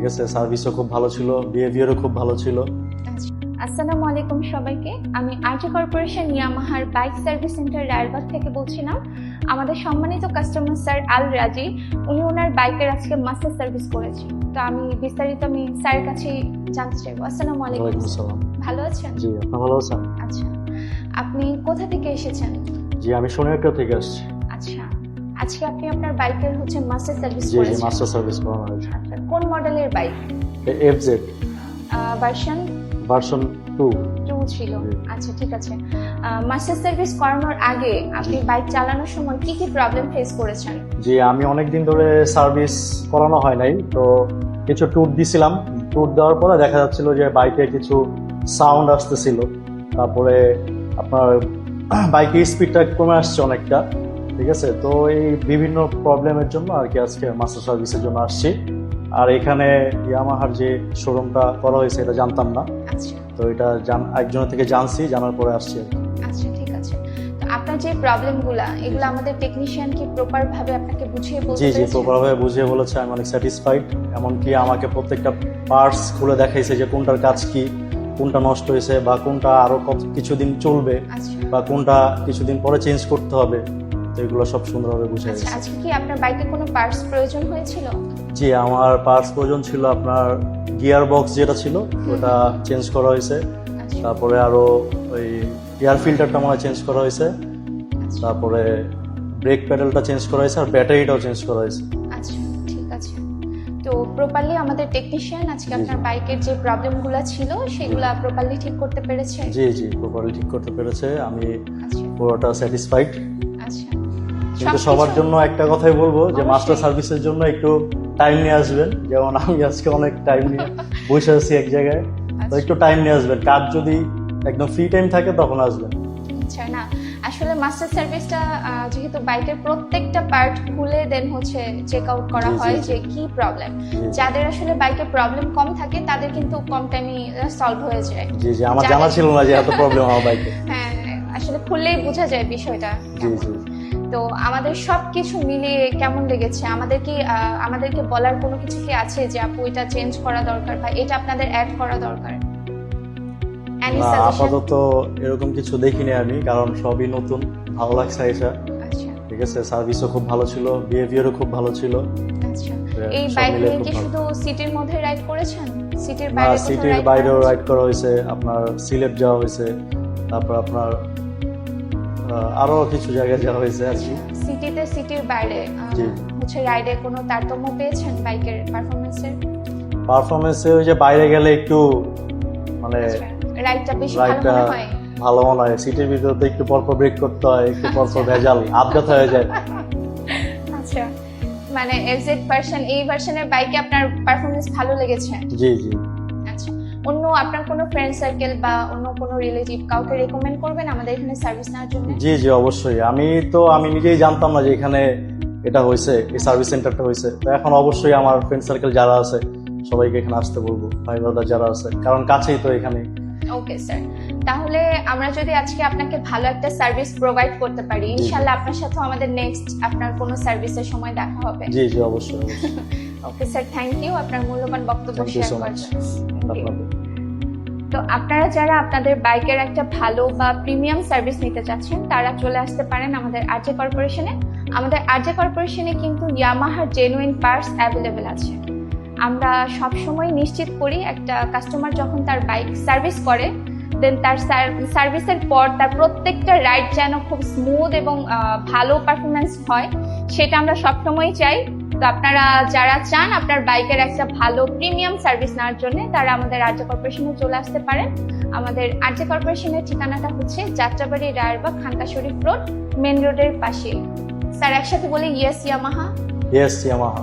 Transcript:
ঠিক আছে, সার্ভিসও খুব ভালো ছিল, বিহেভিয়ারও খুব ভালো ছিল। আসসালামু আলাইকুম সবাইকে। আমি আরটি কর্পোরেশন ইয়ামাহার বাইক সার্ভিস সেন্টার রায়েরবাগ থেকে বলছিলাম। আমাদের সম্মানিত কাস্টমার স্যার আল রাজি, উনি ওনার বাইকের আজকে মাস্টার সার্ভিস করেছে। তো আমি বিস্তারিত স্যারের কাছে জানতে চাইবো। আসসালামু আলাইকুম। ওয়ালাইকুম আসসালাম। ভালো আছেন? জি, আপনি ভালো আছেন? আচ্ছা, আপনি কোথা থেকে এসেছেন? জি, আমি সোনারগাঁও থেকে আসছি। আচ্ছা, আজকে আপনি আপনার বাইকের মাস্টার সার্ভিস জি জি, করেছেন। মাস্টার সার্ভিস করানো হয়েছে। আচ্ছা, কোন মডেলের বাইক? এফজেড ভার্সন 2 ছিল। আচ্ছা, ঠিক আছে। মাস্টার সার্ভিস করানোর আগে আপনি বাইক চালানোর সময় কি কি প্রবলেম ফেস করেছেন? জি, আমি অনেকদিন ধরে সার্ভিস করানো হয় নাই, তো কিছু ট্যুর দিছিলাম। ট্যুর দেওয়ার পরে দেখা যাচ্ছিল যে বাইকে কিছু সাউন্ড আসতেছিল, তারপরে আপনার বাইকের স্পিডটা কমে আসছে অনেকটা। ঠিক আছে, তো এই বিভিন্ন প্রবলেমের জন্য আর কি আজকে মাস্টার সার্ভিসের জন্য আসছি। আর এখানে ইয়ামাহার যে শোরুমটা করা হয়েছে এটা জানতাম না, আচ্ছা, তো এটা একজনের থেকে জানছি, জানার পরে আসছি আর কি। আচ্ছা, ঠিক আছে। তো আপনার যে প্রবলেমগুলো, এগুলো আমাদের টেকনিশিয়ান কি প্রপার ভাবে আপনাকে বুঝিয়ে বলতে জি জি, পেরেছে? প্রপার ভাবে বুঝিয়ে বলেছে, আমি অনেক স্যাটিসফাইড। এমনকি আমাকে প্রত্যেকটা পার্টস খুলে দেখাইছে যে কোনটার কাজ কি, কোনটা নষ্ট হয়েছে, বা কোনটা আরো কিছুদিন চলবে, আচ্ছা, বা কোনটা কিছুদিন পরে চেঞ্জ করতে হবে। তো এগুলো সব সুন্দরভাবে বুঝিয়ে আচ্ছা, গেছে। আজকে কি আপনার বাইকে কোনো পার্টস প্রয়োজন হয়েছিল? জি, আমার পার্টস প্রয়োজন ছিল। আপনার গিয়ার বক্স যেটা ছিল ওটা চেঞ্জ করা হয়েছে, আচ্ছা, তারপরে আরো ওই এয়ার ফিল্টারটা মনে চেঞ্জ করা হয়েছে, আচ্ছা, তারপরে ব্রেক প্যাডেলটা চেঞ্জ করা হয়েছে, আর ব্যাটারিটাও চেঞ্জ করা হয়েছে। আচ্ছা, ঠিক আছে। তো প্রপারলি আমাদের টেকনিশিয়ান আজকে আপনার বাইকের যে প্রবলেমগুলো ছিল সেগুলো প্রপারলি ঠিক করতে পেরেছে? জি জি, প্রপারলি ঠিক করতে পেরেছে। আমি আচ্ছা, পুরোটা স্যাটিসফাইড। আচ্ছা, কিন্তু সবার জন্য একটা কথাই বলবো যে অবশ্যই। মাস্টার সার্ভিসের জন্য একটু টাইম নিয়ে আসবেন। যেমন আমি আজকে অনেক টাইম নিয়ে বসে আছি এক জায়গায়, তো একটু টাইম নিয়ে আসবেন। কাজ যদি একদম ফ্রি টাইম থাকে তখন আসবেন। আচ্ছা, না আসলে মাস্টার সার্ভিসটা যেহেতু বাইকের প্রত্যেকটা পার্ট খুলে দেন চেক আউট করা জি, জি, হয় জি। যে কি প্রবলেম। জি। যাদের আসলে বাইকের প্রবলেম কম থাকে তাদের কিন্তু কম টাইমে সলভ হয়ে যায়। জি জি, আমার যাদের- জানা ছিল না যে এত প্রবলেম আমার বাইকে। হ্যাঁ, আসলে খুললেই বোঝা যায় বিষয়টা জি কেমন। জি। তো আমাদের সবকিছু মিলিয়ে কেমন লেগেছে? আমাদেরকে বলার কোনো কিছু কি আছে যে আপু এটা চেঞ্জ করা দরকার বা এটা আপনাদের অ্যাড করা দরকার? Any না, suggestion? আপাতত এরকম কিছু দেখিনি আমি, কারণ সবই নতুন। ভালো লাগছে এসে। আচ্ছা, ঠিক আছে, সার্ভিসও খুব ভালো ছিল, বিহেভিয়ারও খুব ভালো ছিল। আচ্ছা। সব এই বাইক মিলিয়ে নিয়ে খুব কি ভালো। শুধু সিটির মধ্যে রাইড করেছেন? সিটির না, বাইরে কোথাও সিটির ride বাইরেও করা রাইড করা হয়েছে, আপনার সিলেট যাওয়া হয়েছে, তারপর আপনার আরো কিছু জায়গায় যাওয়া হয়েছে আর কি। সিটিতে সিটির বাইরে জি। রাইডে কোনো তারতম্য পেয়েছেন বাইকের পারফরমেন্সের? পারফরমেন্সে ওই যে বাইরে গেলে একটু মানে রাইডটা বেশি ভালো রাইডটা মনে হয়? ভালো মনে হয়। সিটির ভিতরে তো একটু পরপর ব্রেক করতে হয়, একটু পরপর ভেজাল, আপঘাত হয়ে যায়। আচ্ছা, মানে এফজেড এই ভার্সনের বাইকে আপনার পারফরমেন্স ভালো লেগেছে? জি জি। আচ্ছা, অন্য আপনার কোনো ফ্রেন্ড সার্কেল বা অন্য কোনো রিলেটিভ কাউকে রেকমেন্ড করবেন আমাদের এখানে সার্ভিস নেওয়ার জন্য? জি জি, অবশ্যই। আমি নিজেই জানতাম না যে এখানে এটা হয়েছে, এই সার্ভিস সেন্টারটা হয়েছে। তো এখন অবশ্যই আমার ফ্রেন্ড সার্কেল যারা আছে সবাইকে এখানে আসতে বলবো, ভাই ব্রাদার যারা আছে, কারণ কাছেই তো এখানে। ওকে স্যার, তাহলে আমরা যদি আজকে আপনাকে ভালো একটা সার্ভিস প্রোভাইড করতে পারি, ইনশাআল্লাহ আপনার সাথে আমাদের নেক্সট আপনার কোনো সার্ভিসের সময় দেখা হবে। জি জি, অবশ্যই অবশ্যই। ওকে স্যার, থ্যাংক ইউ আপনার মূল্যবান বক্তব্য থ্যাংক ইউ শেয়ার সো করার মাচ জন্য। Thank you. আপনাদের। তো আপনারা যারা আপনাদের বাইকের একটা ভালো বা প্রিমিয়াম সার্ভিস নিতে চাচ্ছেন তারা চলে আসতে পারেন আমাদের আরজে কর্পোরেশনে। আমাদের আরজে কর্পোরেশনে কিন্তু ইয়ামাহার জেনুইন পার্টস অ্যাভেলেবেল আছে। আমরা সবসময় নিশ্চিত করি একটা কাস্টমার যখন তার বাইক সার্ভিস করে দেন তার সার্ভিসের পর তার প্রত্যেকটা রাইড যেন খুব স্মুথ এবং ভালো পারফরমেন্স হয়, সেটা আমরা সবসময় চাই। তো আপনারা যারা চান আপনার বাইকের একটা ভালো প্রিমিয়াম সার্ভিস নেওয়ার জন্য তারা আমাদের আরজে কর্পোরেশনে চলে আসতে পারেন। আমাদের আরজে কর্পোরেশনের ঠিকানাটা যাত্রাবাড়ি রায়েরবাগ খানকা শরীফ রোড, মেন রোডের পাশে। স্যার একসাথে বলি ইয়েস ইয়ামাহা। Yes Yamaha.